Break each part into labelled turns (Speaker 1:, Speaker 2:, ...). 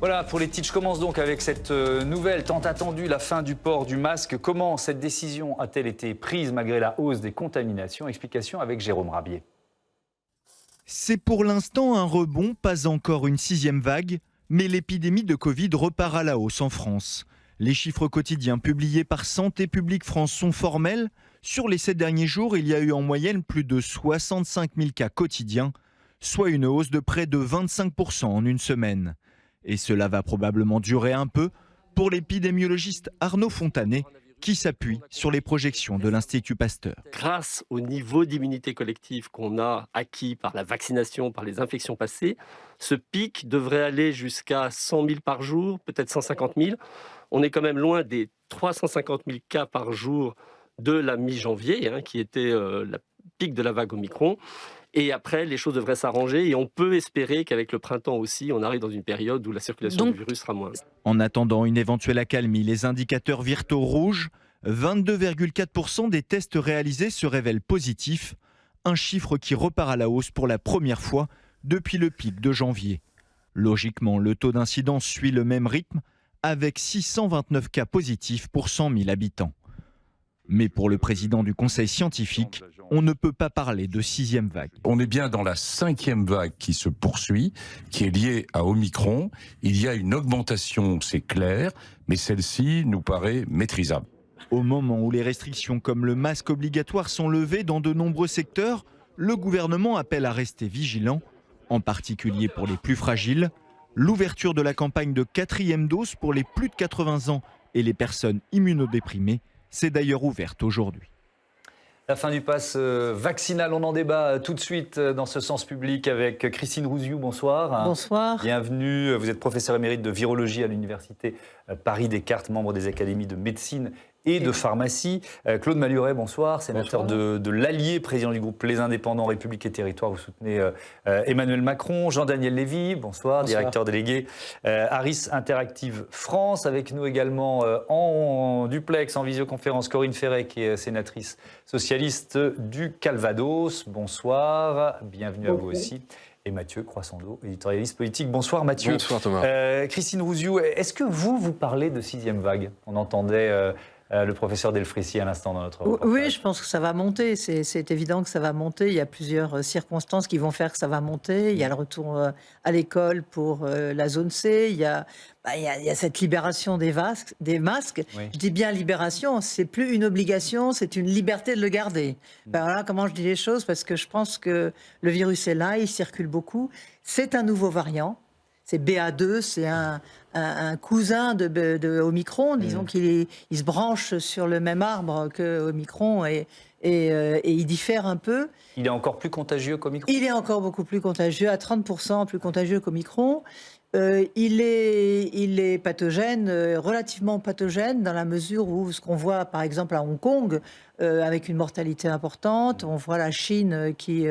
Speaker 1: Voilà, pour les titres, je commence donc avec cette nouvelle tant attendue, la fin du port du masque. Comment cette décision a-t-elle été prise malgré la hausse des contaminations? Explication avec Jérôme Rabier.
Speaker 2: C'est pour l'instant un rebond, pas encore une sixième vague, mais l'épidémie de Covid repart à la hausse en France. Les chiffres quotidiens publiés par Santé publique France sont formels. Sur les 7 derniers jours, il y a eu en moyenne plus de 65 000 cas quotidiens, soit une hausse de près de 25% en une semaine. Et cela va probablement durer un peu pour l'épidémiologiste Arnaud Fontanet, qui s'appuie sur les projections de l'Institut Pasteur.
Speaker 3: Grâce au niveau d'immunité collective qu'on a acquis par la vaccination, par les infections passées, ce pic devrait aller jusqu'à 100 000 par jour, peut-être 150 000. On est quand même loin des 350 000 cas par jour de la mi-janvier, qui était le pic de la vague Omicron. Et après, les choses devraient s'arranger et on peut espérer qu'avec le printemps aussi, on arrive dans une période où la circulation du virus sera moindre.
Speaker 2: En attendant une éventuelle accalmie, les indicateurs virent au rouge. 22,4% des tests réalisés se révèlent positifs, un chiffre qui repart à la hausse pour la première fois depuis le pic de janvier. Logiquement, le taux d'incidence suit le même rythme, avec 629 cas positifs pour 100 000 habitants. Mais pour le président du conseil scientifique, on ne peut pas parler de sixième vague.
Speaker 4: On est bien dans la cinquième vague qui se poursuit, qui est liée à Omicron. Il y a une augmentation, c'est clair, mais celle-ci nous paraît maîtrisable.
Speaker 2: Au moment où les restrictions comme le masque obligatoire sont levées dans de nombreux secteurs, le gouvernement appelle à rester vigilant, en particulier pour les plus fragiles. L'ouverture de la campagne de 4e dose pour les plus de 80 ans et les personnes immunodéprimées s'est d'ailleurs ouverte aujourd'hui.
Speaker 1: La fin du pass vaccinal, on en débat tout de suite dans ce sens public avec Christine Rouziou. Bonsoir.
Speaker 5: Bonsoir.
Speaker 1: Bienvenue. Vous êtes professeur émérite de virologie à l'Université Paris-Descartes, membre des académies de médecine et de pharmacie. Claude Maluret, bonsoir, sénateur de l'Allier, président du groupe Les Indépendants, République et Territoires. Vous soutenez Emmanuel Macron. Jean-Daniel Lévy, bonsoir, directeur délégué Harris Interactive France. Avec nous également en duplex, en visioconférence, Corinne Ferret, qui est sénatrice socialiste du Calvados. Bonsoir, bienvenue à vous aussi. Et Mathieu Croissando, éditorialiste politique. Bonsoir Mathieu.
Speaker 6: Bonsoir Thomas.
Speaker 1: Christine Rouziou, est-ce que vous parlez de sixième vague? On entendait le professeur Delfrécy à l'instant dans notre reportage.
Speaker 5: Oui, je pense que ça va monter. C'est évident que ça va monter. Il y a plusieurs circonstances qui vont faire que ça va monter. Il y a le retour à l'école pour la zone C. Il y a cette libération des masques. Oui. Je dis bien libération, c'est plus une obligation, c'est une liberté de le garder. Voilà comment je dis les choses, parce que je pense que le virus est là, il circule beaucoup. C'est un nouveau variant. C'est BA2, c'est un cousin de Omicron. Disons qu'il se branche sur le même arbre que Omicron et il diffère un peu.
Speaker 1: Il est encore plus contagieux qu'Omicron? Il
Speaker 5: est encore beaucoup plus contagieux, à 30% plus contagieux qu'Omicron. Il est pathogène, relativement pathogène, dans la mesure où ce qu'on voit par exemple à Hong Kong, avec une mortalité importante, on voit la Chine qui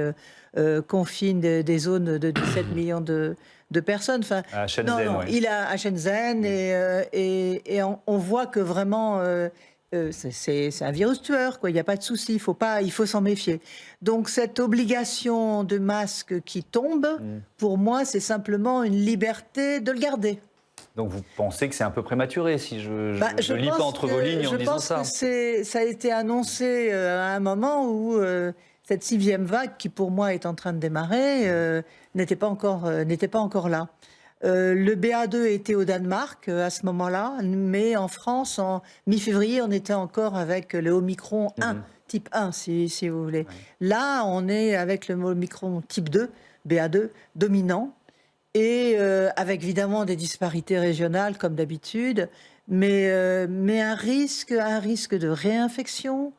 Speaker 5: confine des zones de 17 millions de personnes. Enfin,
Speaker 1: à Shenzhen, ouais.
Speaker 5: Il a à Shenzhen et on voit que vraiment c'est un virus tueur, quoi. Il n'y a pas de souci, il faut s'en méfier. Donc cette obligation de masque qui tombe, pour moi, c'est simplement une liberté de le garder.
Speaker 1: Donc vous pensez que c'est un peu prématuré, si je lis pas entre vos lignes en disant ça?
Speaker 5: Je pense que ça a été annoncé à un moment où cette sixième vague, qui pour moi est en train de démarrer, n'était pas encore là. Le BA2 était au Danemark à ce moment-là, mais en France, en mi-février, on était encore avec le Omicron 1, type 1, si vous voulez. Ouais. Là, on est avec le Omicron type 2, BA2, dominant, et avec évidemment des disparités régionales, comme d'habitude, mais un risque de réinfection,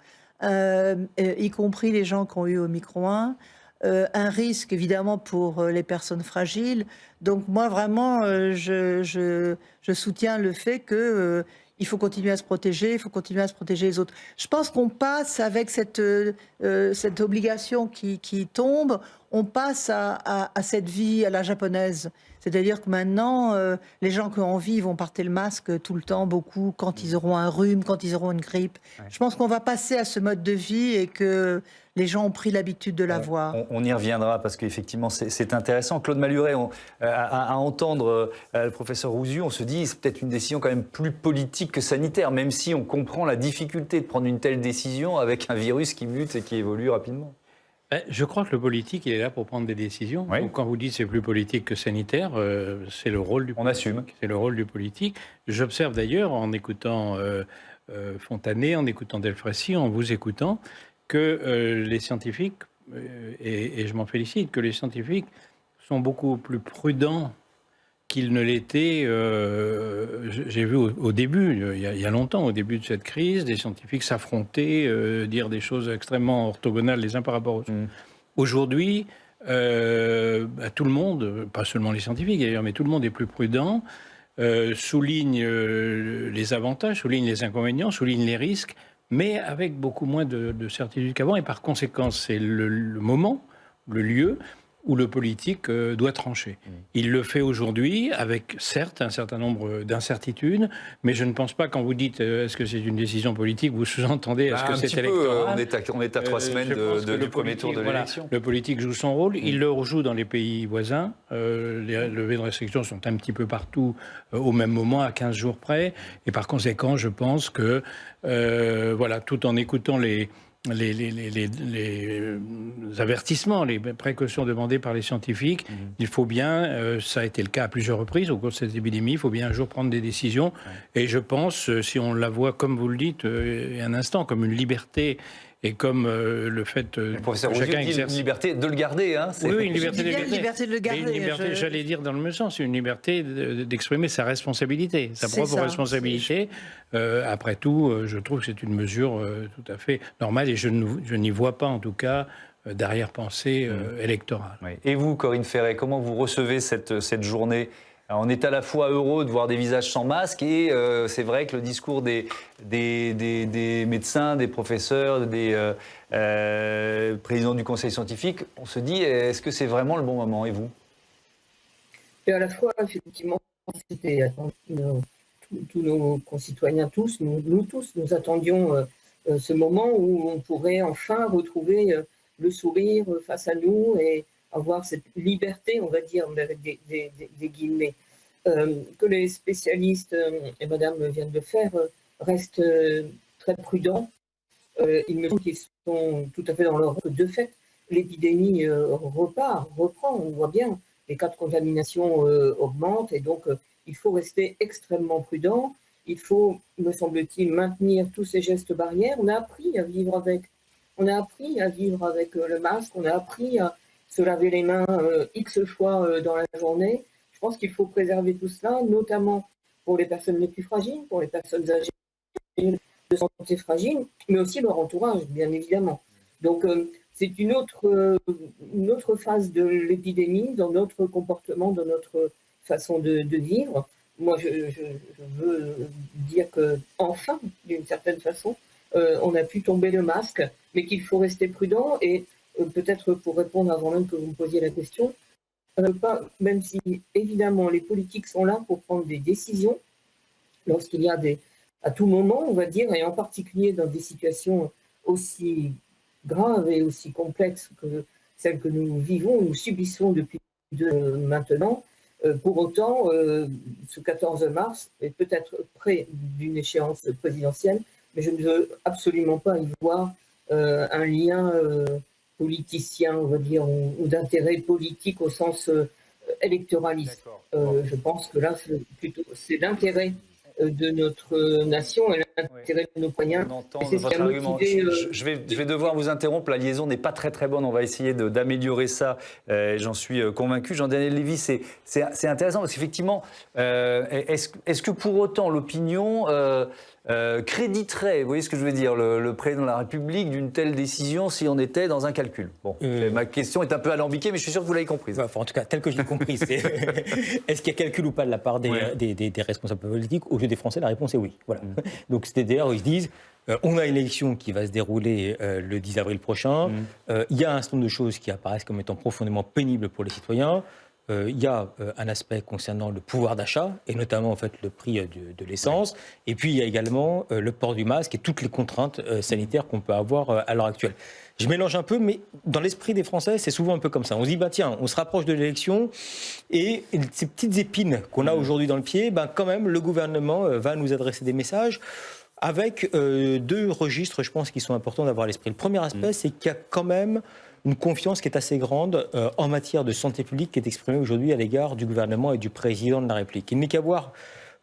Speaker 5: y compris les gens qui ont eu Omicron 1, un risque évidemment pour les personnes fragiles. Donc moi vraiment je soutiens le fait que il faut continuer à se protéger, il faut continuer à se protéger les autres. Je pense qu'on passe avec cette obligation qui tombe, on passe à cette vie à la japonaise, C'est-à-dire que maintenant, les gens qui ont envie vont porter le masque tout le temps, beaucoup, quand ils auront un rhume, quand ils auront une grippe.
Speaker 1: Ouais.
Speaker 5: Je pense qu'on va passer à ce mode de vie et que les gens ont pris l'habitude de l'avoir.
Speaker 1: On y reviendra parce qu'effectivement, c'est intéressant. Claude Maluret, à entendre le professeur Rouziou, on se dit c'est peut-être une décision quand même plus politique que sanitaire, même si on comprend la difficulté de prendre une telle décision avec un virus qui mute et qui évolue rapidement.
Speaker 6: Je crois que le politique, il est là pour prendre des décisions.
Speaker 1: Oui.
Speaker 6: Donc, quand vous dites c'est plus politique que sanitaire, c'est le rôle du
Speaker 1: On
Speaker 6: politique.
Speaker 1: assume.
Speaker 6: C'est le rôle du politique. J'observe d'ailleurs, en écoutant Fontanet, en écoutant Delfraissy, en vous écoutant, que les scientifiques, et je m'en félicite, que les scientifiques sont beaucoup plus prudents qu'ils ne l'étaient. J'ai vu au début, il y a longtemps, au début de cette crise, des scientifiques s'affronter, dire des choses extrêmement orthogonales les uns par rapport aux autres. Aujourd'hui, tout le monde, pas seulement les scientifiques d'ailleurs, mais tout le monde est plus prudent, souligne les avantages, souligne les inconvénients, souligne les risques, mais avec beaucoup moins de certitude qu'avant. Et par conséquent, c'est le moment, le lieu où le politique doit trancher. Il le fait aujourd'hui avec, certes, un certain nombre d'incertitudes, mais je ne pense pas, quand vous dites est-ce que c'est une décision politique, vous sous-entendez est-ce que c'est électoral.
Speaker 1: On est à 3 semaines du premier tour de l'élection.
Speaker 6: Le politique joue son rôle, il le joue dans les pays voisins. Les levées de restrictions sont un petit peu partout au même moment, à 15 jours près. Et par conséquent, je pense que, tout en écoutant les avertissements, les précautions demandées par les scientifiques, il faut bien, ça a été le cas à plusieurs reprises au cours de cette épidémie, il faut bien un jour prendre des décisions. Et je pense, si on la voit, comme vous le dites, un instant, comme une liberté et comme le fait
Speaker 1: le professeur
Speaker 6: que
Speaker 1: Rouziou
Speaker 6: chacun
Speaker 1: dit
Speaker 6: exerce...
Speaker 1: une liberté de le garder. Hein,
Speaker 6: oui, une liberté
Speaker 5: de le garder.
Speaker 6: Une liberté, j'allais dire dans le même sens, une liberté d'exprimer sa responsabilité, sa propre responsabilité. Après tout, je trouve que c'est une mesure tout à fait normale et je n'y vois pas en tout cas d'arrière-pensée électorale.
Speaker 1: Oui. Et vous, Corinne Ferret, comment vous recevez cette journée ? Alors, on est à la fois heureux de voir des visages sans masque et c'est vrai que le discours des médecins, des professeurs, des présidents du conseil scientifique, on se dit est-ce que c'est vraiment le bon moment ? Et vous ?
Speaker 7: Et à la fois, effectivement, c'était tous nos concitoyens, nous tous, nous attendions ce moment où on pourrait enfin retrouver le sourire face à nous et avoir cette liberté, on va dire, avec des guillemets. Que les spécialistes, et Madame vient de le faire, restent très prudents. Il me semble qu'ils sont tout à fait dans leur rôle. De fait, l'épidémie reprend, on voit bien, les cas de contamination augmentent et donc il faut rester extrêmement prudent. Il faut, me semble-t-il, maintenir tous ces gestes barrières. On a appris à vivre avec. On a appris à vivre avec le masque, on a appris à se laver les mains X fois dans la journée. Je pense qu'il faut préserver tout cela, notamment pour les personnes les plus fragiles, pour les personnes âgées de santé fragile, mais aussi leur entourage, bien évidemment. Donc, c'est une autre phase de l'épidémie, dans notre comportement, dans notre façon de vivre. Moi, je veux dire qu'enfin, d'une certaine façon, on a pu tomber le masque, mais qu'il faut rester prudent et peut-être pour répondre avant même que vous me posiez la question, même si évidemment les politiques sont là pour prendre des décisions lorsqu'il y a à tout moment, on va dire, et en particulier dans des situations aussi graves et aussi complexes que celles que nous vivons, nous subissons depuis maintenant. Pour autant, ce 14 mars est peut-être près d'une échéance présidentielle, mais je ne veux absolument pas y voir un lien politicien, on va dire, ou d'intérêt politique au sens électoraliste. Je pense que là, c'est l'intérêt de notre nation et l'intérêt de nos poignards.
Speaker 1: On entend votre argument. Je vais devoir vous interrompre. La liaison n'est pas très très bonne. On va essayer d'améliorer ça. J'en suis convaincu. Jean-Daniel Lévy, c'est intéressant parce qu'effectivement, est-ce que pour autant l'opinion créditerait, vous voyez ce que je veux dire, le président de la République d'une telle décision si on était dans un calcul? Bon, ma question est un peu alambiquée, mais je suis sûr que vous l'avez comprise.
Speaker 8: Enfin, en tout cas, tel que je l'ai compris, c'est est-ce qu'il y a calcul ou pas de la part des responsables politiques? Aux yeux des Français, la réponse est oui. Voilà. Donc c'était d'ailleurs où ils se disent on a une élection qui va se dérouler le 10 avril prochain. Il y a un certain nombre de choses qui apparaissent comme étant profondément pénibles pour les citoyens. il y a un aspect concernant le pouvoir d'achat, et notamment en fait, le prix de l'essence. Et puis, il y a également le port du masque et toutes les contraintes sanitaires qu'on peut avoir à l'heure actuelle. Je mélange un peu, mais dans l'esprit des Français, c'est souvent un peu comme ça. On se dit, tiens, on se rapproche de l'élection, et ces petites épines qu'on a aujourd'hui dans le pied, quand même, le gouvernement va nous adresser des messages avec 2 registres, je pense, qui sont importants d'avoir à l'esprit. Le premier aspect, c'est qu'il y a quand même une confiance qui est assez grande en matière de santé publique qui est exprimée aujourd'hui à l'égard du gouvernement et du président de la République. Il n'est qu'à voir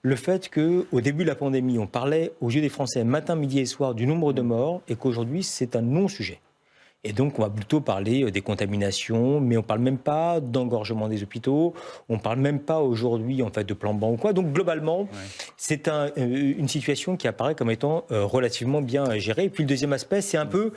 Speaker 8: le fait qu'au début de la pandémie, on parlait aux yeux des Français matin, midi et soir du nombre de morts, et qu'aujourd'hui, c'est un non-sujet. Et donc, on va plutôt parler des contaminations, mais on ne parle même pas d'engorgement des hôpitaux, on ne parle même pas aujourd'hui en fait, de plan blanc ou quoi. Donc, globalement, c'est une situation qui apparaît comme étant relativement bien gérée. Et puis, le deuxième aspect, c'est un peu...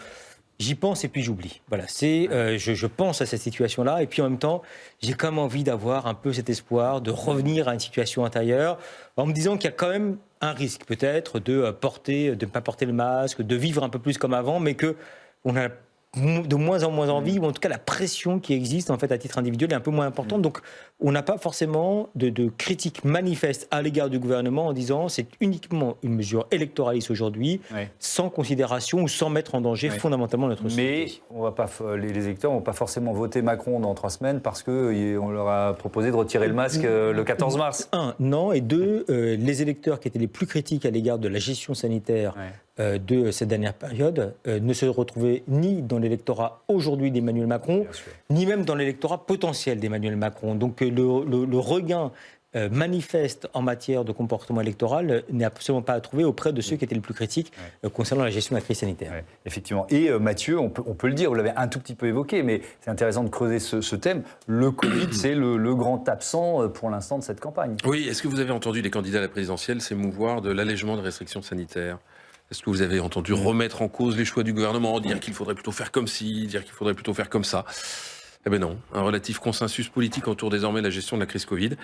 Speaker 8: J'y pense et puis j'oublie. Voilà, je pense à cette situation-là, et puis en même temps, j'ai quand même envie d'avoir un peu cet espoir de revenir à une situation antérieure, en me disant qu'il y a quand même un risque peut-être de ne pas porter le masque, de vivre un peu plus comme avant, mais qu'on a de moins en moins envie, ou en tout cas la pression qui existe en fait à titre individuel est un peu moins importante. Donc on n'a pas forcément de critique manifeste à l'égard du gouvernement en disant c'est uniquement une mesure électoraliste aujourd'hui, sans considération ou sans mettre en danger fondamentalement notre société.
Speaker 1: Mais les électeurs ne vont pas forcément voter Macron dans 3 semaines parce qu'on leur a proposé de retirer le masque le 14 mars.
Speaker 8: Non, et 2, les électeurs qui étaient les plus critiques à l'égard de la gestion sanitaire de cette dernière période ne se retrouvaient ni dans l'électorat aujourd'hui d'Emmanuel Macron, ni même dans l'électorat potentiel d'Emmanuel Macron. Donc le regain manifeste en matière de comportement électoral n'est absolument pas à trouver auprès de ceux qui étaient les plus critiques concernant la gestion de la crise sanitaire.
Speaker 1: Effectivement. Et Mathieu, on peut le dire, vous l'avez un tout petit peu évoqué, mais c'est intéressant de creuser ce thème. Le Covid, c'est le grand absent pour l'instant de cette campagne.
Speaker 9: Oui, est-ce que vous avez entendu les candidats à la présidentielle s'émouvoir de l'allègement de restrictions sanitaires ? Est-ce que vous avez entendu remettre en cause les choix du gouvernement, dire qu'il faudrait plutôt faire comme ci, dire qu'il faudrait plutôt faire comme ça ? Eh bien non, un relatif consensus politique entoure désormais la gestion de la crise Covid.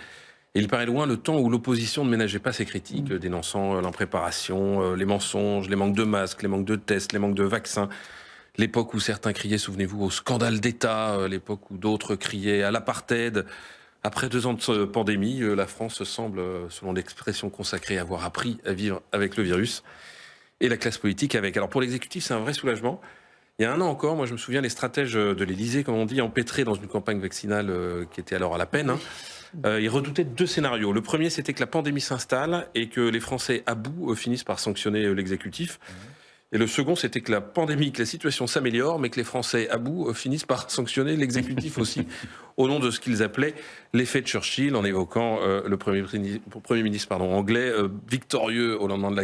Speaker 9: Et il paraît loin le temps où l'opposition ne ménageait pas ses critiques, dénonçant l'impréparation, les mensonges, les manques de masques, les manques de tests, les manques de vaccins. L'époque où certains criaient, souvenez-vous, au scandale d'État, l'époque où d'autres criaient à l'apartheid. Après 2 ans de pandémie, la France semble, selon l'expression consacrée, avoir appris à vivre avec le virus. Et la classe politique avec. Alors pour l'exécutif, c'est un vrai soulagement. Il y a 1 an encore, moi je me souviens, les stratèges de l'Élysée, comme on dit, empêtrés dans une campagne vaccinale qui était alors à la peine, ils redoutaient 2 scénarios. Le premier, c'était que la pandémie s'installe et que les Français à bout finissent par sanctionner l'exécutif. Et le second, c'était que la situation s'améliore, mais que les Français à bout finissent par sanctionner l'exécutif aussi, au nom de ce qu'ils appelaient l'effet Churchill, en évoquant le Premier ministre anglais, victorieux au lendemain de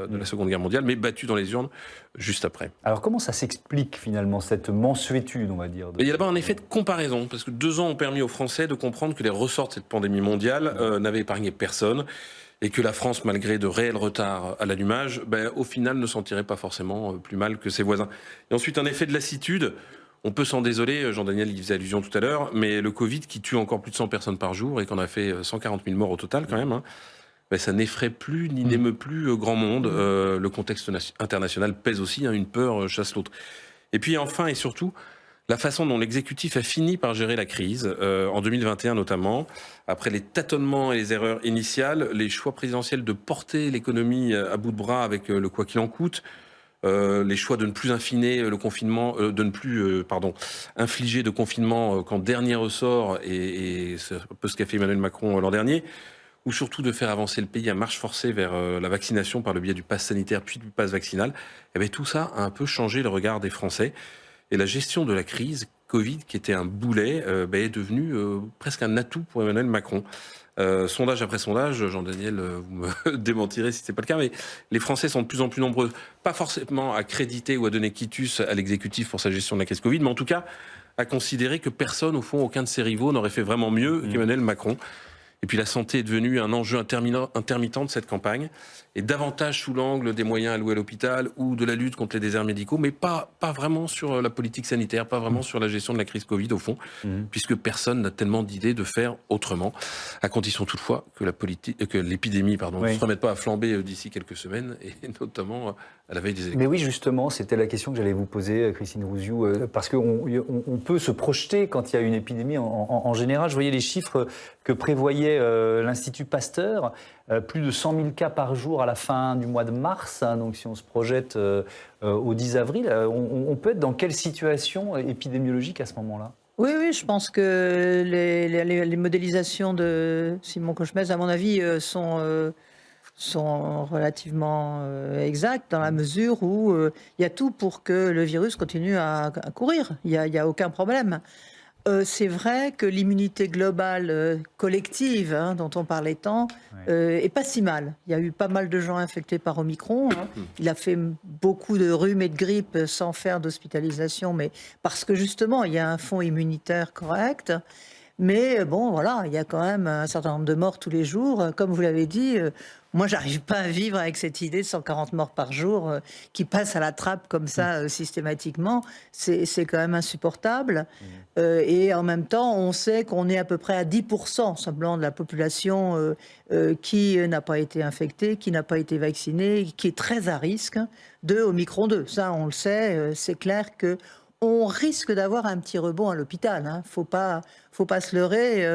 Speaker 9: de la Seconde Guerre mondiale, mais battu dans les urnes juste après.
Speaker 1: Alors comment ça s'explique finalement, cette mansuétude, on va dire
Speaker 9: Il y a d'abord un effet de comparaison, parce que 2 ans ont permis aux Français de comprendre que les ressorts de cette pandémie mondiale n'avaient épargné personne. Et que la France, malgré de réels retards à l'allumage, au final ne s'en tirait pas forcément plus mal que ses voisins. Et ensuite, un effet de lassitude. On peut s'en désoler, Jean-Daniel y faisait allusion tout à l'heure, mais le Covid qui tue encore plus de 100 personnes par jour et qu'on a fait 140 000 morts au total quand même, ça n'effraie plus ni n'émeut plus grand monde. Le contexte international pèse aussi, une peur chasse l'autre. Et puis enfin et surtout, la façon dont l'exécutif a fini par gérer la crise, en 2021 notamment, après les tâtonnements et les erreurs initiales, les choix présidentiels de porter l'économie à bout de bras avec le quoi qu'il en coûte, les choix de ne plus infliger de confinement qu'en dernier ressort, et c'est un peu ce qu'a fait Emmanuel Macron l'an dernier, ou surtout de faire avancer le pays à marche forcée vers la vaccination par le biais du pass sanitaire puis du pass vaccinal. Tout ça a un peu changé le regard des Français. Et la gestion de la crise Covid, qui était un boulet, est devenue presque un atout pour Emmanuel Macron. Sondage après sondage, Jean-Daniel, vous me démentirez si ce n'est pas le cas, mais les Français sont de plus en plus nombreux, pas forcément à créditer ou à donner quitus à l'exécutif pour sa gestion de la crise Covid, mais en tout cas à considérer que personne, au fond, aucun de ses rivaux n'aurait fait vraiment mieux qu'Emmanuel Macron. Et puis la santé est devenue un enjeu intermittent de cette campagne, et davantage sous l'angle des moyens alloués à l'hôpital ou de la lutte contre les déserts médicaux, mais pas vraiment sur la politique sanitaire, pas vraiment sur la gestion de la crise Covid au fond, puisque personne n'a tellement d'idées de faire autrement, à condition toutefois que l'épidémie ne se remette pas à flamber d'ici quelques semaines, et notamment à la veille des élections.
Speaker 1: Mais oui, justement, c'était la question que j'allais vous poser, Christine Rouziou, parce qu'on peut se projeter quand il y a une épidémie en général. Je voyais les chiffres que prévoyait l'Institut Pasteur, plus de 100 000 cas par jour à la fin du mois de mars, hein, donc si on se projette au 10 avril, on peut être dans quelle situation épidémiologique à ce moment-là ?
Speaker 5: Oui, je pense que les modélisations de Simon Kochmez, à mon avis, sont relativement exactes dans la mesure où il y a tout pour que le virus continue à courir. Il n'y a aucun problème. C'est vrai que l'immunité globale collective, hein, dont on parlait tant, est pas si mal. Il y a eu pas mal de gens infectés par Omicron. Hein. Il a fait beaucoup de rhume et de grippe sans faire d'hospitalisation, mais parce que justement, il y a un fond immunitaire correct. Mais bon, voilà, il y a quand même un certain nombre de morts tous les jours. Comme vous l'avez dit, moi, j'arrive pas à vivre avec cette idée de 140 morts par jour qui passent à la trappe comme ça systématiquement. C'est quand même insupportable. Et en même temps, on sait qu'on est à peu près à 10% simplement de la population qui n'a pas été infectée, qui n'a pas été vaccinée, qui est très à risque de Omicron 2. Ça, on le sait. C'est clair que on risque d'avoir un petit rebond à l'hôpital. Hein. Faut pas se leurrer.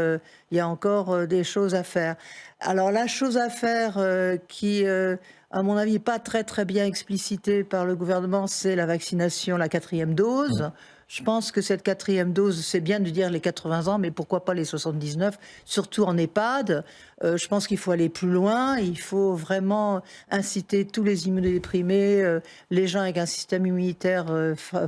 Speaker 5: Il y a encore des choses à faire. Alors la chose à faire qui, à mon avis, n'est pas très très bien explicitée par le gouvernement, c'est la vaccination, la 4e dose. Je pense que cette 4e dose, c'est bien de dire les 80 ans, mais pourquoi pas les 79, surtout en EHPAD. Je pense qu'il faut aller plus loin. Il faut vraiment inciter tous les immunodéprimés, les gens avec un système immunitaire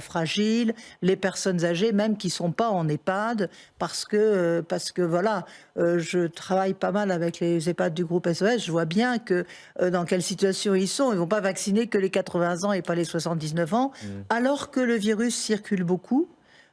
Speaker 5: fragile, les personnes âgées, même qui ne sont pas en EHPAD, parce que voilà, je travaille pas mal avec les EHPAD du groupe SOS. Je vois bien que dans quelle situation ils sont. Ils ne vont pas vacciner que les 80 ans et pas les 79 ans, alors que le virus circule beaucoup.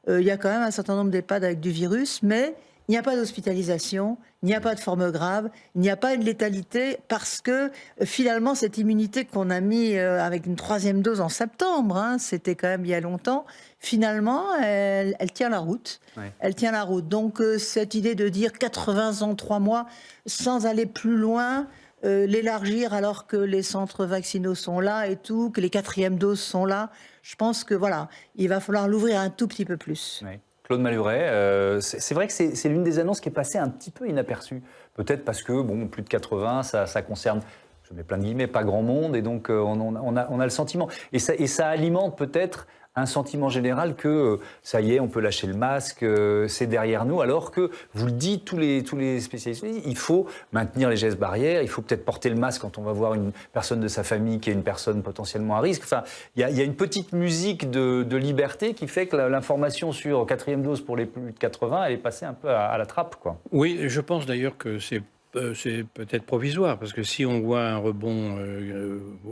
Speaker 5: Il y a quand même un certain nombre d'EHPAD avec du virus, mais il n'y a pas d'hospitalisation, il n'y a pas de forme grave, il n'y a pas une létalité, parce que finalement, cette immunité qu'on a mis avec une 3e dose en septembre, hein, c'était quand même il y a longtemps, finalement, elle tient la route. Ouais. Elle tient la route. Donc, cette idée de dire 80 ans, 3 mois, sans aller plus loin, l'élargir alors que les centres vaccinaux sont là et tout, que les 4e doses sont là, je pense que voilà, il va falloir l'ouvrir un tout petit peu plus.
Speaker 1: Ouais. Claude Maluret, c'est vrai que c'est l'une des annonces qui est passée un petit peu inaperçue. Peut-être parce que, bon, plus de 80, ça concerne, je mets plein de guillemets, pas grand monde, et donc on a le sentiment. Et ça alimente peut-être un sentiment général que ça y est, on peut lâcher le masque, c'est derrière nous, alors que, vous le dites, tous les spécialistes, il faut maintenir les gestes barrières, il faut peut-être porter le masque quand on va voir une personne de sa famille qui est une personne potentiellement à risque. Enfin, il y a une petite musique de liberté qui fait que l'information sur 4e dose pour les plus de 80, elle est passée un peu à la trappe, quoi.
Speaker 6: Oui, je pense d'ailleurs que c'est peut-être provisoire, parce que si on voit un rebond,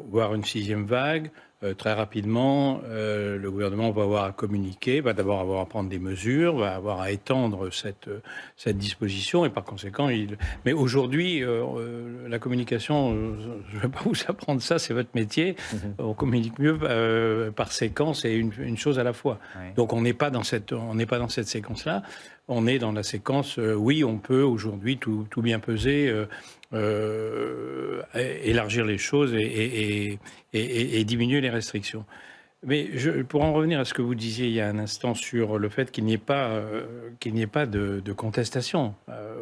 Speaker 6: voire une 6e vague, très rapidement, le gouvernement va avoir à communiquer, va d'abord avoir à prendre des mesures, va avoir à étendre cette disposition, et par conséquent, mais aujourd'hui, la communication, je ne vais pas vous apprendre ça, c'est votre métier, on communique mieux par séquence et une chose à la fois. Oui. Donc on n'est pas dans cette séquence-là. On est dans la séquence, oui, on peut aujourd'hui tout bien peser, élargir les choses et diminuer les restrictions. Mais pour en revenir à ce que vous disiez il y a un instant sur le fait qu'il n'y ait pas de contestation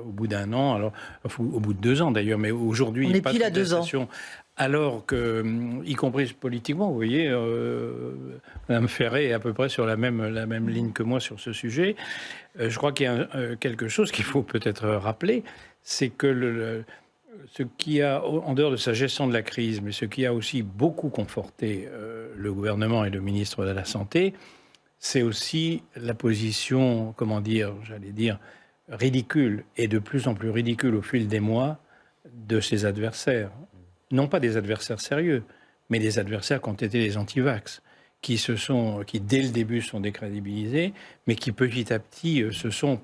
Speaker 6: au bout d'1 an, alors au bout de 2 ans d'ailleurs, mais aujourd'hui il n'y a pas de contestation. Alors que, y compris politiquement, vous voyez, Mme Ferré est à peu près sur la même ligne que moi sur ce sujet. Je crois qu'il y a quelque chose qu'il faut peut-être rappeler, c'est que ce qui a, en dehors de sa gestion de la crise, mais ce qui a aussi beaucoup conforté le gouvernement et le ministre de la Santé, c'est aussi la position, ridicule, et de plus en plus ridicule au fil des mois, de ses adversaires. Non pas des adversaires sérieux, mais des adversaires qui ont été les anti-vax, qui dès le début sont décrédibilisés, mais qui petit à petit se sont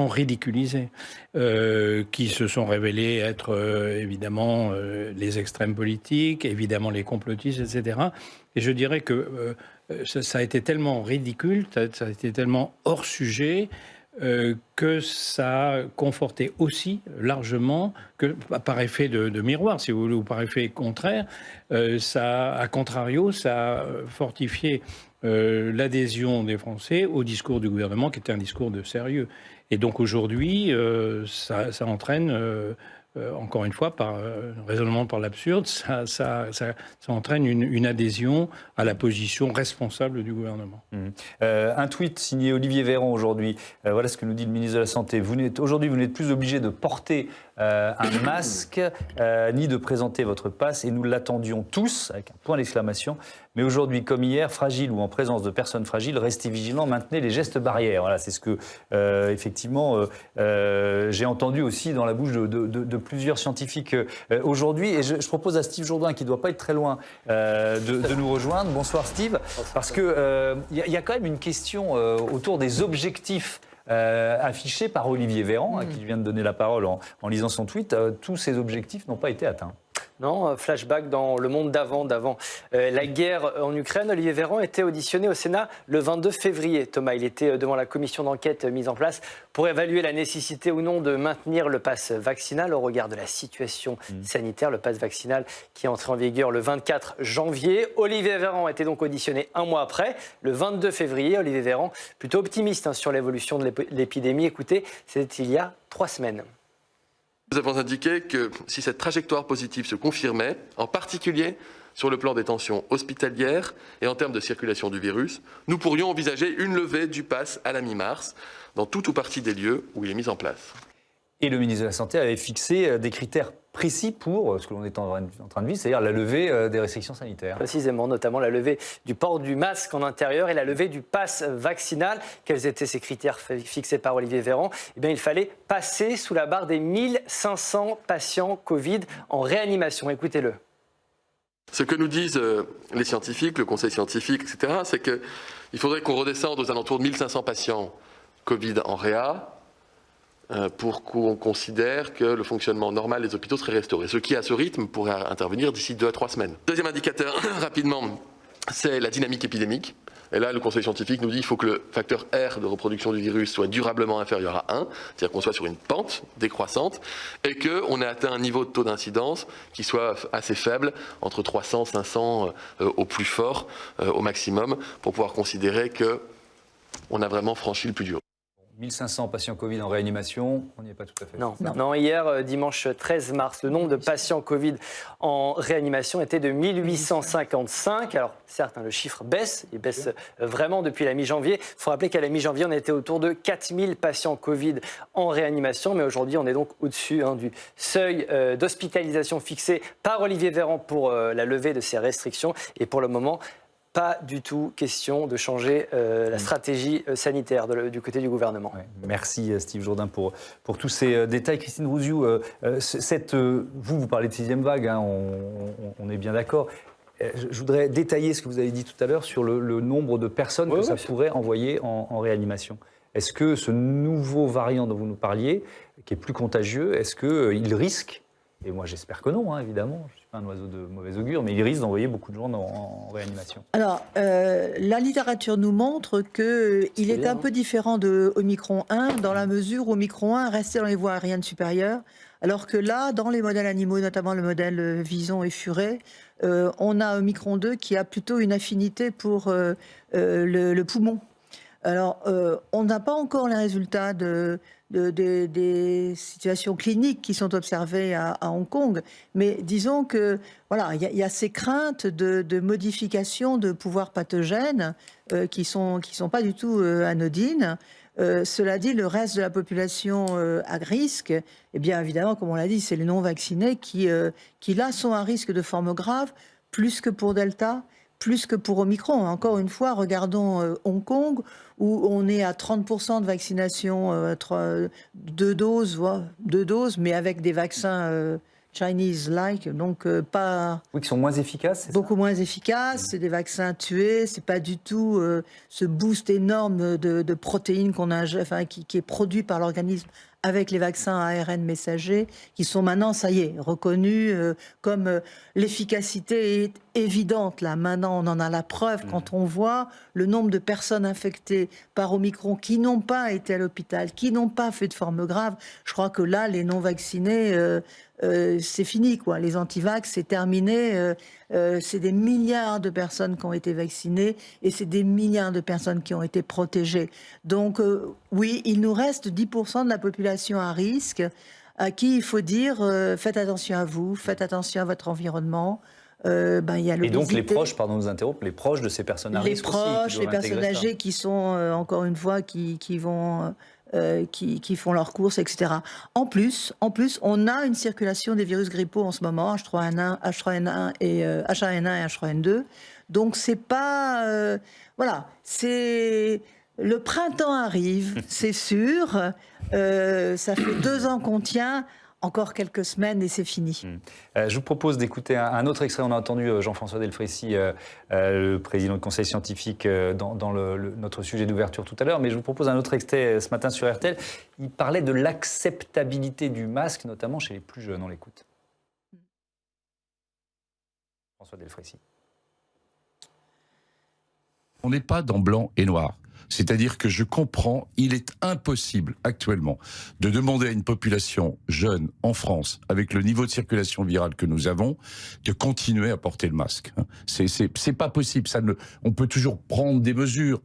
Speaker 6: ridiculisés, qui se sont révélés être évidemment les extrêmes politiques, évidemment les complotistes, etc. Et je dirais que ça a été tellement ridicule, ça a été tellement hors sujet, que ça a conforté aussi largement, que par effet de miroir, si vous voulez, ou par effet contraire, ça, à contrario, ça a fortifié l'adhésion des Français au discours du gouvernement, qui était un discours de sérieux. Et donc aujourd'hui, ça entraîne... encore une fois, par raisonnement par l'absurde, ça entraîne une adhésion à la position responsable du gouvernement.
Speaker 1: Un tweet signé Olivier Véran aujourd'hui. Voilà ce que nous dit le ministre de la Santé. Aujourd'hui, vous n'êtes plus obligé de porter un masque ni de présenter votre passe, et nous l'attendions tous, avec un point d'exclamation. Mais aujourd'hui, comme hier, fragile ou en présence de personnes fragiles, restez vigilants, maintenez les gestes barrières. Voilà, c'est ce que, effectivement, j'ai entendu aussi dans la bouche de plusieurs scientifiques aujourd'hui. Et je propose à Steve Jourdain, qui ne doit pas être très loin, de nous rejoindre. Bonsoir Steve, parce qu'il y a quand même une question autour des objectifs affichés par Olivier Véran, à qui je viens de donner la parole en lisant son tweet. Tous ces objectifs n'ont pas été atteints.
Speaker 10: Non, flashback dans le monde d'avant la guerre en Ukraine. Olivier Véran était auditionné au Sénat le 22 février. Thomas, il était devant la commission d'enquête mise en place pour évaluer la nécessité ou non de maintenir le pass vaccinal au regard de la situation sanitaire. Le pass vaccinal qui est entré en vigueur le 24 janvier. Olivier Véran était donc auditionné un mois après, le 22 février. Olivier Véran, plutôt optimiste sur l'évolution de l'épidémie. Écoutez, c'était il y a 3 semaines.
Speaker 11: Nous avons indiqué que si cette trajectoire positive se confirmait, en particulier sur le plan des tensions hospitalières et en termes de circulation du virus, nous pourrions envisager une levée du pass à la mi-mars dans tout ou partie des lieux où il est mis en place.
Speaker 1: Et le ministre de la Santé avait fixé des critères précis pour ce que l'on est en train de vivre, c'est-à-dire la levée des restrictions sanitaires.
Speaker 10: Précisément, notamment la levée du port du masque en intérieur et la levée du pass vaccinal. Quels étaient ces critères fixés par Olivier Véran ? Eh bien, il fallait passer sous la barre des 1500 patients Covid en réanimation. Écoutez-le.
Speaker 11: Ce que nous disent les scientifiques, le conseil scientifique, etc., c'est qu'il faudrait qu'on redescende aux alentours de 1500 patients Covid en réa, pour qu'on considère que le fonctionnement normal des hôpitaux serait restauré. Ce qui, à ce rythme, pourrait intervenir d'ici 2 à 3 semaines. Deuxième indicateur, rapidement, c'est la dynamique épidémique. Et là, le conseil scientifique nous dit qu'il faut que le facteur R de reproduction du virus soit durablement inférieur à 1, c'est-à-dire qu'on soit sur une pente décroissante, et qu'on ait atteint un niveau de taux d'incidence qui soit assez faible, entre 300 et 500 au plus fort, au maximum, pour pouvoir considérer qu'on a vraiment franchi le plus dur.
Speaker 1: 1500 patients Covid en réanimation, on n'y est pas tout à fait.
Speaker 10: Non, hier, dimanche 13 mars, le nombre de patients Covid en réanimation était de 1855. Alors, certes, le chiffre baisse, il baisse vraiment depuis la mi-janvier. Il faut rappeler qu'à la mi-janvier, on était autour de 4000 patients Covid en réanimation. Mais aujourd'hui, on est donc au-dessus du seuil d'hospitalisation fixé par Olivier Véran pour la levée de ces restrictions. Et pour le moment, pas du tout question de changer la stratégie sanitaire du côté du gouvernement.
Speaker 1: Ouais, merci Steve Jourdain pour tous ces détails. Christine Rouziou, vous parlez de 6e vague, on est bien d'accord. Je voudrais détailler ce que vous avez dit tout à l'heure sur le nombre de personnes que ça pourrait envoyer en réanimation. Est-ce que ce nouveau variant dont vous nous parliez, qui est plus contagieux, est-ce qu'il risque, et moi j'espère que non, évidemment, je ne suis pas un oiseau de mauvais augure, mais il risque d'envoyer beaucoup de gens en réanimation?
Speaker 5: Alors, la littérature nous montre qu'il est un peu différent de Omicron 1, dans la mesure où Omicron 1 restait dans les voies aériennes supérieures, alors que là, dans les modèles animaux, notamment le modèle Vison et Furet, on a Omicron 2 qui a plutôt une affinité pour le poumon. Alors, on n'a pas encore les résultats des situations cliniques qui sont observées à Hong Kong, mais disons que voilà, il y a ces craintes de modification de pouvoirs pathogènes qui sont pas du tout anodines. Cela dit, le reste de la population à risque, eh bien évidemment, comme on l'a dit, c'est les non-vaccinés qui là sont à risque de formes graves, plus que pour Delta, plus que pour Omicron. Encore une fois, regardons Hong Kong, où on est à 30% de vaccination, 2 doses, mais avec des vaccins Chinese-like, donc pas...
Speaker 1: Oui, qui sont moins efficaces, c'est
Speaker 5: Beaucoup moins efficaces, c'est des vaccins tués, c'est pas du tout ce boost énorme de protéines qui est produit par l'organisme avec les vaccins à ARN messager, qui sont maintenant, ça y est, reconnus comme l'efficacité est évidente. Là, maintenant, on en a la preuve quand on voit le nombre de personnes infectées par Omicron qui n'ont pas été à l'hôpital, qui n'ont pas fait de forme grave. Je crois que là, les non-vaccinés, c'est fini, quoi. Les antivax, c'est terminé. C'est des milliards de personnes qui ont été vaccinées et c'est des milliards de personnes qui ont été protégées. Donc, oui, il nous reste 10% de la population à risque à qui il faut dire faites attention à vous, faites attention à votre environnement. Y a
Speaker 1: et donc les proches, pardon de vous interrompre, les proches de ces personnes à risque aussi.
Speaker 5: Les proches, les personnes âgées qui sont, encore une fois, qui font leurs courses, etc. En plus, on a une circulation des virus grippaux en ce moment, H3N1 et H1N1 et H3N2. Donc c'est pas... c'est... Le printemps arrive, c'est sûr. Ça fait 2 ans qu'on tient. Encore quelques semaines et c'est fini.
Speaker 1: Je vous propose d'écouter un autre extrait. On a entendu Jean-François Delfraissy, le président du conseil scientifique, dans notre sujet d'ouverture tout à l'heure. Mais je vous propose un autre extrait ce matin sur RTL. Il parlait de l'acceptabilité du masque, notamment chez les plus jeunes. On l'écoute. François Delfraissy.
Speaker 4: On n'est pas dans blanc et noir. C'est-à-dire que je comprends, il est impossible actuellement de demander à une population jeune en France, avec le niveau de circulation virale que nous avons, de continuer à porter le masque. C'est pas possible. On peut toujours prendre des mesures,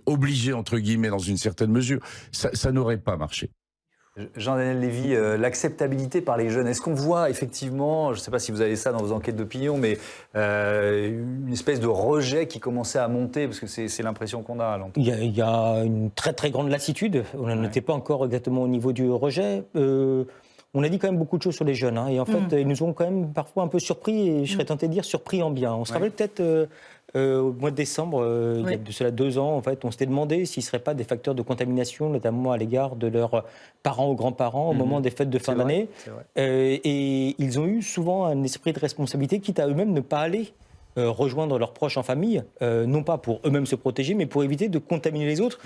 Speaker 4: obliger entre guillemets dans une certaine mesure. Ça n'aurait pas marché.
Speaker 1: Jean-Daniel Lévy, l'acceptabilité par les jeunes, est-ce qu'on voit effectivement, je ne sais pas si vous avez ça dans vos enquêtes d'opinion, mais une espèce de rejet qui commençait à monter, parce que c'est l'impression qu'on a à l'entendre.
Speaker 8: Il y a une très très grande lassitude, on n'en était pas encore exactement au niveau du rejet. On a dit quand même beaucoup de choses sur les jeunes, et en fait ils nous ont quand même parfois un peu surpris, et je serais tenté de dire surpris en bien. On se rappelle peut-être... au mois de décembre, il y a de cela 2 ans, en fait, on s'était demandé s'ils ne seraient pas des facteurs de contamination, notamment à l'égard de leurs parents ou grands-parents au moment des fêtes de fin d'année. Et ils ont eu souvent un esprit de responsabilité, quitte à eux-mêmes ne pas aller rejoindre leurs proches en famille, non pas pour eux-mêmes se protéger, mais pour éviter de contaminer les autres.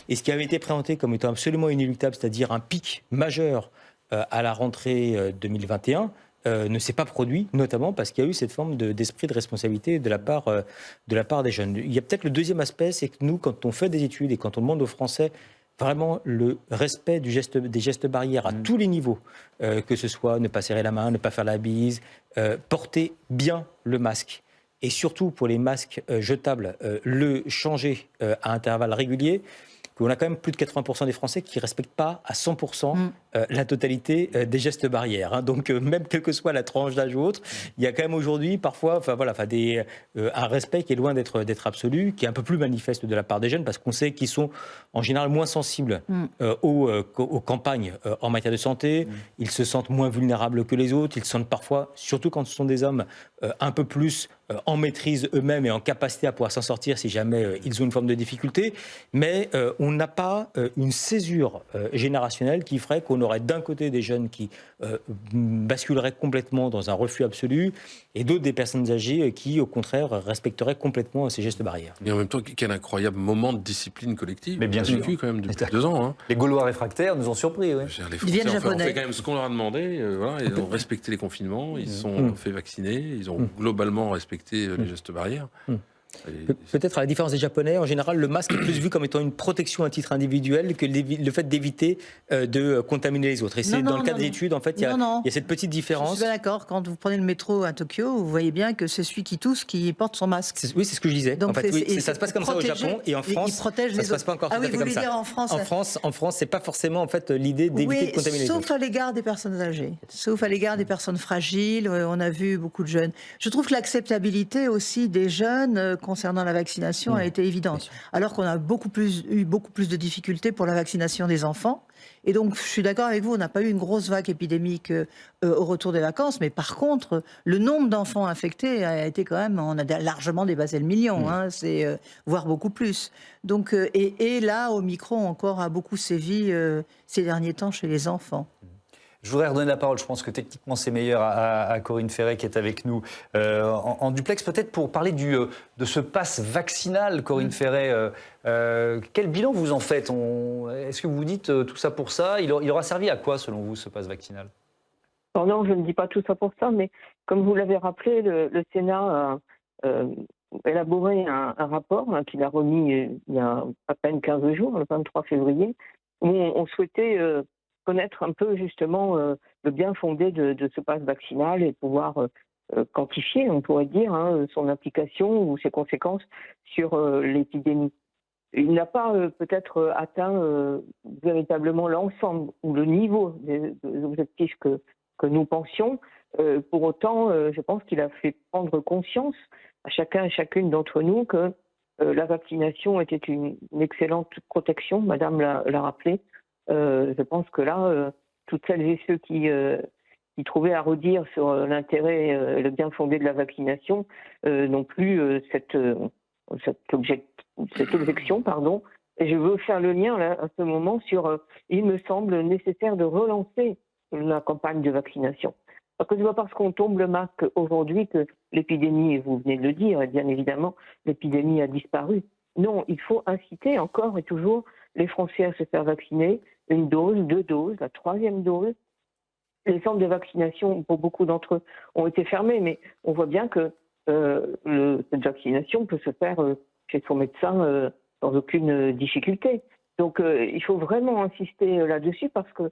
Speaker 8: Et ce qui avait été présenté comme étant absolument inéluctable, c'est-à-dire un pic majeur à la rentrée 2021, ne s'est pas produit, notamment parce qu'il y a eu cette forme d'esprit de responsabilité de la part des jeunes. Il y a peut-être le deuxième aspect, c'est que nous, quand on fait des études et quand on demande aux Français vraiment le respect des gestes barrières à tous les niveaux, que ce soit ne pas serrer la main, ne pas faire la bise, porter bien le masque, et surtout pour les masques jetables, le changer à intervalles réguliers, qu'on a quand même plus de 80% des Français qui ne respectent pas à 100% la totalité des gestes barrières. Donc même quelle que soit la tranche d'âge ou autre, il y a quand même aujourd'hui parfois un respect qui est loin d'être absolu, qui est un peu plus manifeste de la part des jeunes, parce qu'on sait qu'ils sont en général moins sensibles aux campagnes en matière de santé, ils se sentent moins vulnérables que les autres, ils se sentent parfois, surtout quand ce sont des hommes, un peu plus en maîtrise eux-mêmes et en capacité à pouvoir s'en sortir si jamais ils ont une forme de difficulté, mais on n'a pas une césure générationnelle qui ferait qu'on aurait d'un côté des jeunes qui basculeraient complètement dans un refus absolu et d'autres des personnes âgées qui, au contraire, respecteraient complètement ces gestes barrières.
Speaker 9: Et en même temps, quel incroyable moment de discipline collective.
Speaker 1: Mais bien sûr.
Speaker 9: Vécu quand même depuis 2 ans. Hein.
Speaker 1: Les Gaulois réfractaires nous ont surpris. Oui.
Speaker 9: Les Français on fait quand même ce qu'on leur a demandé. Ils ont respecté les confinements, ils se sont fait vacciner, ils ont globalement respecté les gestes barrières.
Speaker 8: Peut-être à la différence des Japonais, en général, le masque est plus vu comme étant une protection à titre individuel que le fait d'éviter de contaminer les autres. Et c'est dans le cadre des études, en fait, il y a cette petite différence.
Speaker 5: Je suis d'accord. Quand vous prenez le métro à Tokyo, vous voyez bien que c'est celui qui tousse qui porte son masque.
Speaker 8: Oui, c'est ce que je disais.
Speaker 5: Donc,
Speaker 8: en fait, ça se passe comme ça au Japon, et en France, ça ne se passe pas encore tout à fait comme ça. En France, c'est pas forcément en fait l'idée d'éviter de contaminer les autres.
Speaker 5: Sauf à l'égard des personnes âgées, sauf à l'égard des personnes fragiles. On a vu beaucoup de jeunes. Je trouve que l'acceptabilité aussi des jeunes concernant la vaccination a été évidente. Alors qu'on a eu beaucoup plus de difficultés pour la vaccination des enfants. Et donc, je suis d'accord avec vous, on n'a pas eu une grosse vague épidémique au retour des vacances, mais par contre, le nombre d'enfants infectés a été quand même, on a largement dépassé le million, voire beaucoup plus. Donc, et là, Omicron encore a beaucoup sévi ces derniers temps chez les enfants.
Speaker 1: Je voudrais redonner la parole, je pense que techniquement c'est meilleur à Corinne Ferret qui est avec nous en duplex, peut-être pour parler de ce pass vaccinal, Corinne Ferret. Quel bilan vous en faites? Est-ce que vous vous dites tout ça pour ça? Il aura servi à quoi selon vous ce pass vaccinal?
Speaker 7: Alors non, je ne dis pas tout ça pour ça, mais comme vous l'avez rappelé, le Sénat a élaboré un rapport qu'il a remis il y a à peine 15 jours, le 23 février, où on souhaitait connaître un peu justement le bien fondé de ce pass vaccinal et pouvoir quantifier, on pourrait dire, son implication ou ses conséquences sur l'épidémie. Il n'a pas peut-être atteint véritablement l'ensemble ou le niveau des objectifs que nous pensions. Pour autant, je pense qu'il a fait prendre conscience à chacun et chacune d'entre nous que la vaccination était une excellente protection, Madame l'a rappelé. Je pense que là, toutes celles et ceux qui trouvaient à redire sur l'intérêt et le bien fondé de la vaccination n'ont plus cette objection. Et je veux faire le lien là, à ce moment sur il me semble nécessaire de relancer la campagne de vaccination. Parce que ce n'est pas parce qu'on tombe le masque aujourd'hui que l'épidémie, vous venez de le dire, et bien évidemment, l'épidémie a disparu. Non, il faut inciter encore et toujours les Français à se faire vacciner, 1 dose, 2 doses, la 3e dose. Les centres de vaccination, pour beaucoup d'entre eux, ont été fermés, mais on voit bien que cette vaccination peut se faire chez son médecin sans aucune difficulté. Donc il faut vraiment insister là-dessus parce que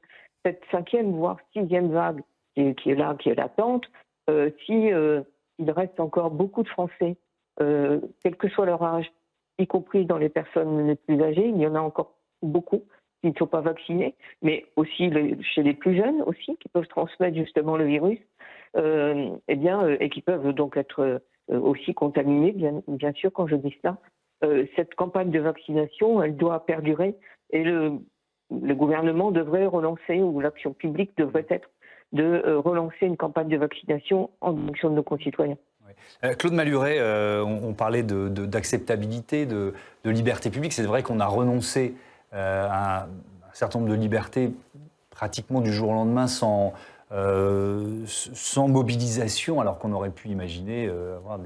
Speaker 7: cette 5e, voire 6e vague qui est là, qui est latente, il reste encore beaucoup de Français, quel que soit leur âge, y compris dans les personnes les plus âgées, il y en a encore beaucoup qui ne sont pas vaccinés, mais aussi chez les plus jeunes aussi, qui peuvent transmettre justement le virus, et qui peuvent donc être aussi contaminés, bien sûr, quand je dis cela. Cette campagne de vaccination, elle doit perdurer, et le gouvernement devrait relancer, ou l'action publique devrait être de relancer une campagne de vaccination en direction de nos concitoyens.
Speaker 1: Claude Malhuret, on parlait d'acceptabilité, de liberté publique. C'est vrai qu'on a renoncé à un certain nombre de libertés pratiquement du jour au lendemain sans mobilisation, alors qu'on aurait pu imaginer avoir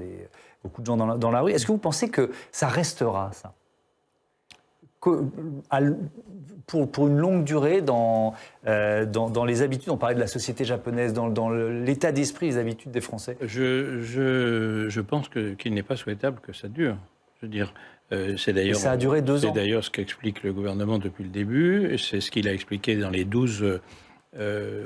Speaker 1: beaucoup de gens dans la rue. Est-ce que vous pensez que ça restera, ça ? Pour une longue durée dans les habitudes, on parlait de la société japonaise, dans l'état d'esprit, les habitudes des Français?
Speaker 6: Je pense qu'il n'est pas souhaitable que ça dure. Je veux dire,
Speaker 1: ça a duré 2 ans.
Speaker 6: C'est d'ailleurs ce qu'explique le gouvernement depuis le début, c'est ce qu'il a expliqué dans les 12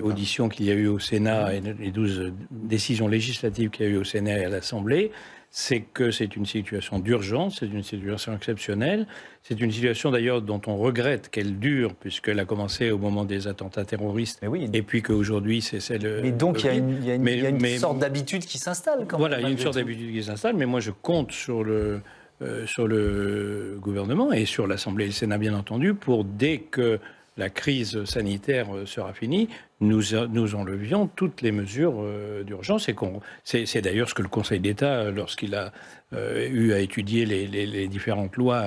Speaker 6: auditions qu'il y a eu au Sénat et les 12 décisions législatives qu'il y a eu au Sénat et à l'Assemblée. C'est que c'est une situation d'urgence, c'est une situation exceptionnelle. C'est une situation d'ailleurs dont on regrette qu'elle dure, puisqu'elle a commencé au moment des attentats terroristes, et puis qu'aujourd'hui c'est celle...
Speaker 1: Mais donc il y a une sorte d'habitude qui s'installe quand même.
Speaker 6: Voilà, il y a une sorte d'habitude qui s'installe, mais moi je compte sur le gouvernement et sur l'Assemblée et le Sénat bien entendu, pour dès que la crise sanitaire sera finie, nous enlevions toutes les mesures d'urgence. C'est d'ailleurs ce que le Conseil d'État, lorsqu'il a eu à étudier les différentes lois,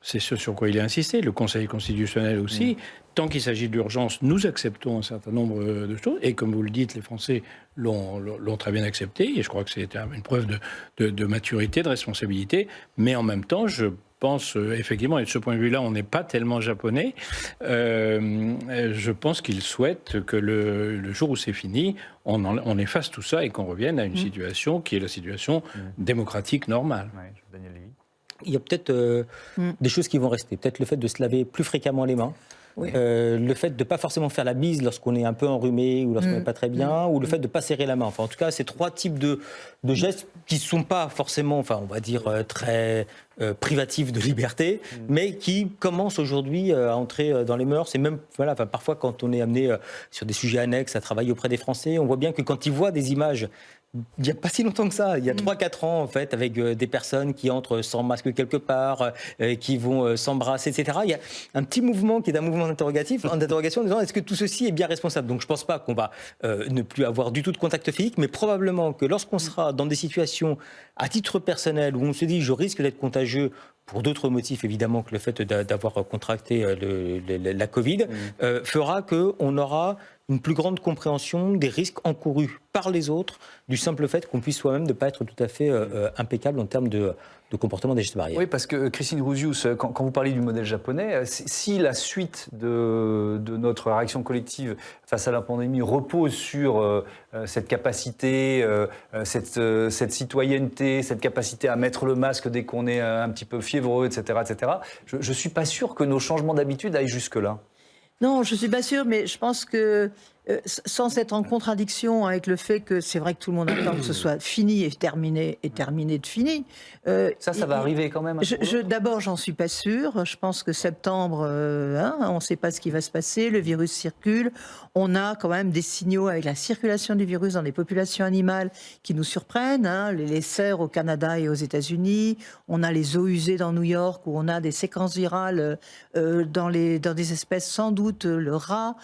Speaker 6: c'est ce sur quoi il a insisté. Le Conseil constitutionnel aussi. Tant qu'il s'agit de l'urgence, nous acceptons un certain nombre de choses. Et comme vous le dites, les Français l'ont très bien accepté. Et je crois que c'est une preuve de maturité, de responsabilité. Mais en même temps, je pense effectivement, et de ce point de vue-là, on n'est pas tellement japonais. Je pense qu'ils souhaitent que le jour où c'est fini, on efface tout ça et qu'on revienne à une situation qui est la situation démocratique normale.
Speaker 1: Daniel Lévy.
Speaker 8: Il y a peut-être des choses qui vont rester. Peut-être le fait de se laver plus fréquemment les mains. Oui. Le fait de ne pas forcément faire la bise lorsqu'on est un peu enrhumé ou lorsqu'on n'est pas très bien, ou le fait de ne pas serrer la main. Enfin, en tout cas, ces 3 types de gestes qui ne sont pas forcément, enfin, on va dire, très privatifs de liberté, mais qui commencent aujourd'hui à entrer dans les mœurs. Et même, voilà, enfin, parfois, quand on est amené sur des sujets annexes à travailler auprès des Français, on voit bien que quand ils voient des images, il n'y a pas si longtemps que ça, il y a 3-4 ans en fait, avec des personnes qui entrent sans masque quelque part, qui vont s'embrasser, etc. Il y a un petit mouvement qui est un mouvement d'interrogation en disant est-ce que tout ceci est bien responsable? Donc je ne pense pas qu'on va ne plus avoir du tout de contact physique, mais probablement que lorsqu'on sera dans des situations à titre personnel où on se dit je risque d'être contagieux, pour d'autres motifs évidemment que le fait d'avoir contracté la Covid, fera qu'on aura une plus grande compréhension des risques encourus par les autres, du simple fait qu'on puisse soi-même ne pas être tout à fait impeccable en termes de comportement des gestes barrières.
Speaker 1: Oui, parce que Christine Rouzius, quand vous parlez du modèle japonais, si la suite de notre réaction collective face à la pandémie repose sur cette capacité, cette citoyenneté, cette capacité à mettre le masque dès qu'on est un petit peu fiévreux, etc., je ne suis pas sûr que nos changements d'habitude aillent jusque-là.
Speaker 5: Non, je ne suis pas sûre, mais je pense que sans être en contradiction avec le fait que c'est vrai que tout le monde attend que ce soit fini et terminé de fini.
Speaker 1: Ça va arriver quand même.
Speaker 5: D'abord, j'en suis pas sûre. Je pense que septembre, on ne sait pas ce qui va se passer. Le virus circule. On a quand même des signaux avec la circulation du virus dans les populations animales qui nous surprennent. Les cerfs au Canada et aux États-Unis. On a les eaux usées dans New York où on a des séquences virales dans des espèces, sans doute le rat.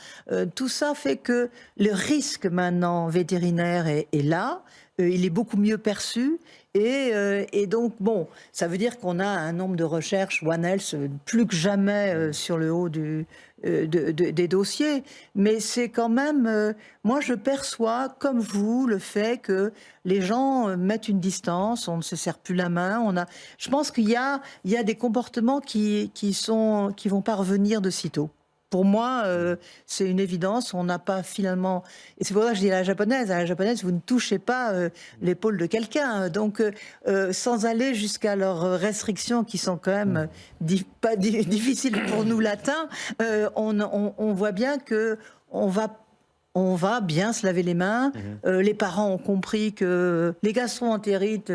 Speaker 5: Tout ça fait que le risque maintenant vétérinaire est là, il est beaucoup mieux perçu et donc bon, ça veut dire qu'on a un nombre de recherches One Health plus que jamais sur le haut des dossiers, mais c'est quand même, moi je perçois comme vous le fait que les gens mettent une distance, on ne se serre plus la main, je pense qu'il y a des comportements qui vont pas revenir de sitôt. Pour moi, c'est une évidence. On n'a pas finalement... Et c'est pour ça que je dis à la japonaise, vous ne touchez pas l'épaule de quelqu'un. Donc, sans aller jusqu'à leurs restrictions qui sont quand même pas difficiles pour nous latins, on voit bien que on va bien se laver les mains. Les parents ont compris que les gastroentérites,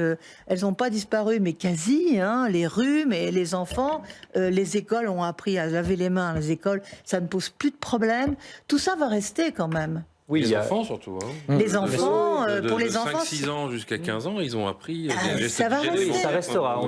Speaker 5: elles n'ont pas disparu, mais quasi. Les rhumes et les enfants, les écoles ont appris à laver les mains. Les écoles, ça ne pose plus de problème. Tout ça va rester quand même.
Speaker 9: Oui, les enfants surtout.
Speaker 5: Les enfants, pour les enfants...
Speaker 9: 5-6 ans jusqu'à 15 ans, ils ont appris des gestes
Speaker 5: ça va rester.
Speaker 1: Ça restera.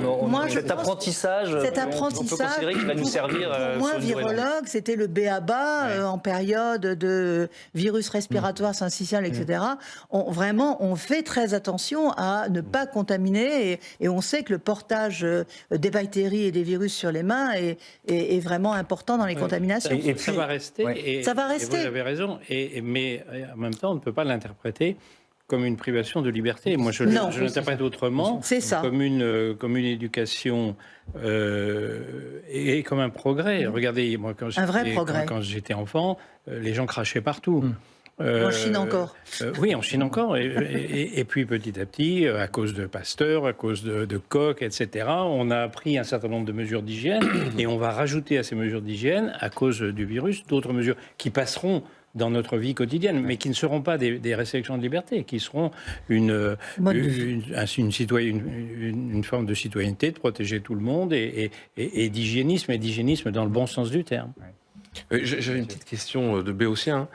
Speaker 1: Cet apprentissage, on peut considérer qu'il va nous servir.
Speaker 5: Pour moi, virologue, c'était le b.a.-ba en période de virus respiratoire syncytial, etc. On fait très attention à ne pas contaminer et on sait que le portage des bactéries et des virus sur les mains est vraiment important dans les contaminations.
Speaker 6: Et puis, ça va rester.
Speaker 5: Ça va rester.
Speaker 6: Et vous avez raison. Mais en même temps, on ne peut pas l'interpréter comme une privation de liberté. Moi, je l'interprète autrement, comme une éducation et comme un progrès. Regardez, moi, quand j'étais enfant, les gens crachaient partout.
Speaker 5: En Chine encore.
Speaker 6: Oui, en Chine encore. Et puis petit à petit, à cause de Pasteur, à cause de Koch, etc., on a pris un certain nombre de mesures d'hygiène et on va rajouter à ces mesures d'hygiène, à cause du virus, d'autres mesures qui passeront dans notre vie quotidienne, mais qui ne seront pas des restrictions de liberté, qui seront une forme de citoyenneté, de protéger tout le monde et d'hygiénisme dans le bon sens du terme.
Speaker 9: J'avais une petite question de Béotien.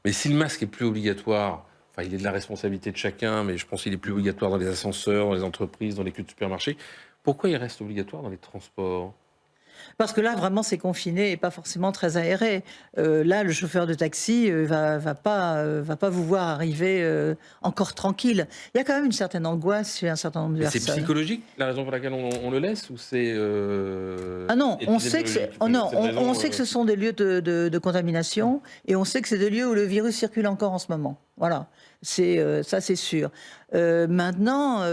Speaker 9: Mais si le masque est plus obligatoire, enfin il est de la responsabilité de chacun, mais je pense qu'il est plus obligatoire dans les ascenseurs, dans les entreprises, dans les queues de supermarchés, pourquoi il reste obligatoire dans les transports ?
Speaker 5: Parce que là, vraiment, c'est confiné et pas forcément très aéré. Là, le chauffeur de taxi va pas vous voir arriver encore tranquille. Il y a quand même une certaine angoisse chez un certain nombre de personnes.
Speaker 9: C'est psychologique, la raison pour laquelle on le laisse, ou c'est
Speaker 5: Ah non, on sait que ce sont des lieux de contamination et on sait que c'est des lieux où le virus circule encore en ce moment. Voilà. Ça, c'est sûr. Maintenant,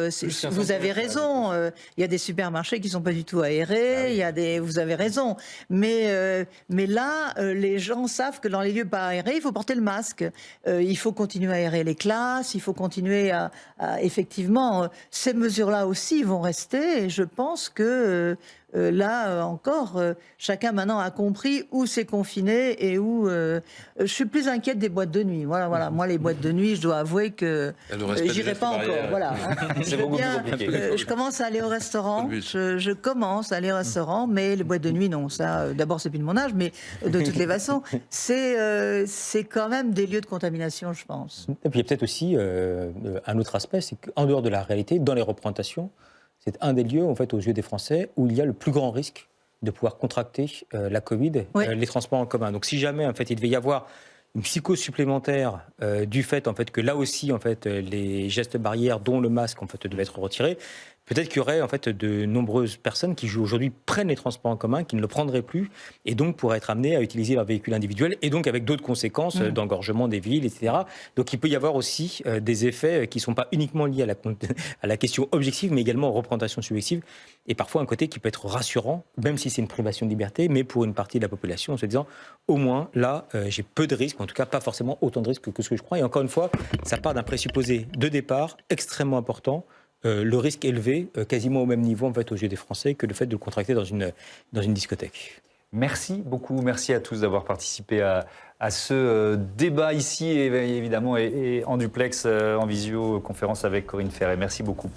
Speaker 5: vous avez raison. Il y a des supermarchés qui sont pas du tout aérés. Vous avez raison. Mais là, les gens savent que dans les lieux pas aérés, il faut porter le masque. Il faut continuer à aérer les classes. Il faut continuer à effectivement, ces mesures-là aussi vont rester. Et je pense que là encore, chacun maintenant a compris où c'est confiné et où. Je suis plus inquiète des boîtes de nuit. Voilà. Moi, les boîtes de nuit, je dois avouer que j'irai pas encore. Voilà. Je commence à aller au restaurant. Je commence à aller au restaurant, mais les boîtes de nuit, non. Ça, d'abord, c'est plus de mon âge, mais de toutes les façons, c'est quand même des lieux de contamination, je pense.
Speaker 8: Et puis il y a peut-être aussi un autre aspect, c'est qu'en dehors de la réalité, dans les représentations, c'est un des lieux, en fait, aux yeux des Français, où il y a le plus grand risque de pouvoir contracter la Covid, les transports en commun. Donc, si jamais, en fait, il devait y avoir une psychose supplémentaire du fait, en fait, que là aussi, en fait, les gestes barrières, dont le masque, en fait, devaient être retirés, peut-être qu'il y aurait en fait de nombreuses personnes qui aujourd'hui prennent les transports en commun, qui ne le prendraient plus, et donc pourraient être amenées à utiliser leur véhicule individuel, et donc avec d'autres conséquences d'engorgement des villes, etc. Donc il peut y avoir aussi des effets qui ne sont pas uniquement liés à la question objective, mais également aux représentations subjectives, et parfois un côté qui peut être rassurant, même si c'est une privation de liberté, mais pour une partie de la population, en se disant, au moins, là, j'ai peu de risques, en tout cas pas forcément autant de risques que ce que je crois. Et encore une fois, ça part d'un présupposé de départ extrêmement important, le risque élevé, quasiment au même niveau en fait aux yeux des Français que le fait de le contracter dans une discothèque.
Speaker 1: Merci beaucoup, merci à tous d'avoir participé à ce débat ici, et évidemment et en duplex, en visioconférence avec Corinne Ferré. Merci beaucoup.